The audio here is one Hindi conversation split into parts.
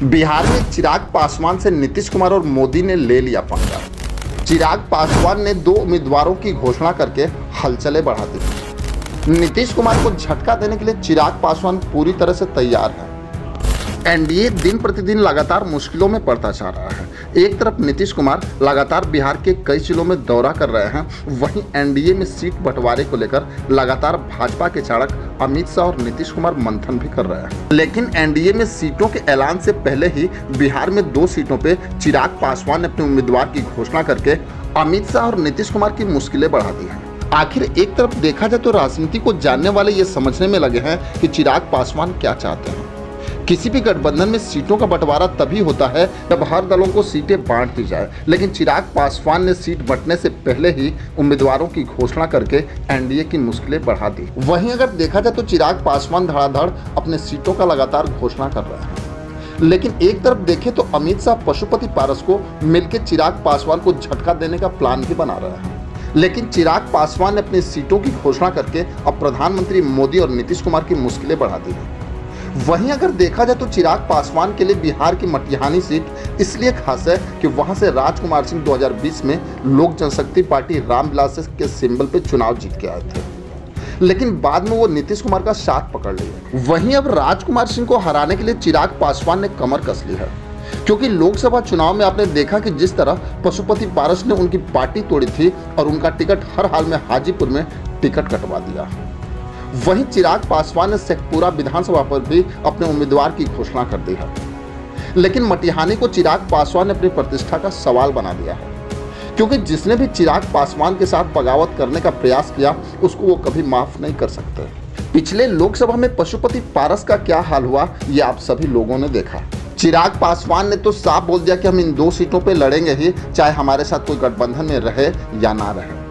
बिहार में चिराग पासवान से नीतीश कुमार और मोदी ने ले लिया पंगा। चिराग पासवान ने 2 उम्मीदवारों की घोषणा करके हलचलें बढ़ा दी। नीतीश कुमार को झटका देने के लिए चिराग पासवान पूरी तरह से तैयार है। एनडीए दिन प्रतिदिन लगातार मुश्किलों में पड़ता जा रहा है। एक तरफ नीतीश कुमार लगातार बिहार के कई जिलों में दौरा कर रहे हैं, वहीं एनडीए में सीट बंटवारे को लेकर लगातार भाजपा के चाणक्य अमित शाह और नीतीश कुमार मंथन भी कर रहे हैं। लेकिन एनडीए में सीटों के ऐलान से पहले ही बिहार में 2 सीटों पे चिराग पासवान ने अपने उम्मीदवार की घोषणा करके अमित शाह और नीतीश कुमार की मुश्किलें बढ़ा दी हैं। आखिर एक तरफ देखा जाए तो राजनीति को जानने वाले ये समझने में लगे हैं कि चिराग पासवान क्या चाहते हैं। किसी भी गठबंधन में सीटों का बंटवारा तभी होता है जब हर दलों को सीटें बांट दी जाए, लेकिन चिराग पासवान ने सीट बंटने से पहले ही उम्मीदवारों की घोषणा करके एनडीए की मुश्किलें बढ़ा दी। वहीं अगर देखा जाए तो चिराग पासवान धड़ाधड़ अपने सीटों का लगातार घोषणा कर रहे हैं, लेकिन एक तरफ देखें तो अमित शाह पशुपति पारस को मिलकर चिराग पासवान को झटका देने का प्लान भी बना रहे हैं। लेकिन चिराग पासवान ने अपनी सीटों की घोषणा करके अब प्रधानमंत्री मोदी और नीतीश कुमार की मुश्किलें बढ़ा दी हैं। वहीं अगर देखा जाए तो चिराग पासवान के लिए बिहार की मटिहानी सीट इसलिए खास है कि वहां से राजकुमार सिंह 2020 में लोक जनशक्ति पार्टी रामविलास के सिंबल पे चुनाव जीत के आए थे, लेकिन बाद में वो नीतीश कुमार का साथ पकड़ लिए। वहीं अब राजकुमार सिंह को हराने के लिए चिराग पासवान ने कमर कस ली है, क्योंकि लोकसभा चुनाव में आपने देखा कि जिस तरह पशुपति पारस ने उनकी पार्टी तोड़ी थी और उनका टिकट हर हाल में हाजीपुर में टिकट कटवा दिया। वहीं चिराग पासवान ने शेखपुरा विधानसभा पर भी अपने उम्मीदवार की घोषणा कर दी है, लेकिन मटिहानी को चिराग पासवान ने अपनी प्रतिष्ठा का सवाल बना दिया है, क्योंकि जिसने भी चिराग पासवान के साथ बगावत करने का प्रयास किया उसको वो कभी माफ नहीं कर सकते। पिछले लोकसभा में पशुपति पारस का क्या हाल हुआ ये आप सभी लोगों ने देखा। चिराग पासवान ने तो साफ बोल दिया कि हम इन 2 सीटों पर लड़ेंगे ही, चाहे हमारे साथ कोई गठबंधन में रहे या ना रहे।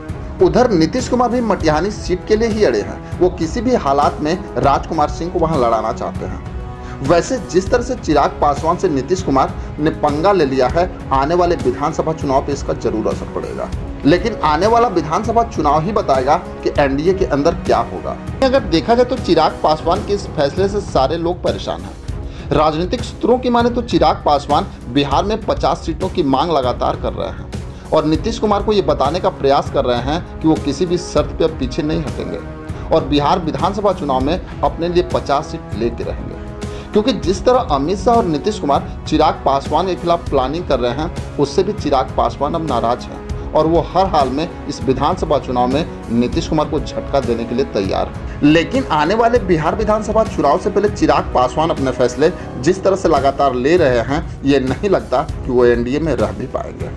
उधर नीतीश कुमार भी मटिहानी सीट के लिए ही अड़े हैं। वो किसी भी हालात में राजकुमार सिंह को वहां लड़ाना चाहते हैं। वैसे जिस तरह से चिराग पासवान से नीतीश कुमार ने पंगा ले लिया है, आने वाले विधानसभा चुनाव पे इसका जरूर असर पड़ेगा, लेकिन आने वाला विधानसभा चुनाव ही बताएगा कि एनडीए के अंदर क्या होगा। अगर देखा जाए तो चिराग पासवान के इस फैसले से सारे लोग परेशान हैं। राजनीतिक सूत्रों की माने तो चिराग पासवान बिहार में 50 सीटों की मांग लगातार कर रहे हैं और नीतीश कुमार को ये बताने का प्रयास कर रहे हैं कि वो किसी भी शर्त पर पीछे नहीं हटेंगे और बिहार विधानसभा चुनाव में अपने लिए 50 सीट लेके रहेंगे, क्योंकि जिस तरह अमित शाह और नीतीश कुमार चिराग पासवान के खिलाफ प्लानिंग कर रहे हैं, उससे भी चिराग पासवान अब नाराज हैं और वो हर हाल में इस विधानसभा चुनाव में नीतीश कुमार को झटका देने के लिए तैयार है। लेकिन आने वाले बिहार विधानसभा चुनाव से पहले चिराग पासवान अपने फैसले जिस तरह से लगातार ले रहे हैं, ये नहीं लगता कि वो एनडीए में रह भी पाएंगे।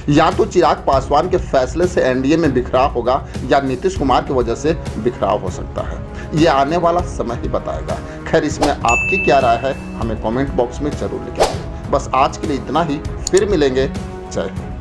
या तो चिराग पासवान के फैसले से एनडीए में बिखराव होगा या नीतीश कुमार की वजह से बिखराव हो सकता है। ये आने वाला समय ही बताएगा। खैर, इसमें आपकी क्या राय है हमें कमेंट बॉक्स में जरूर लिखें। बस आज के लिए इतना ही, फिर मिलेंगे। जय हिंद।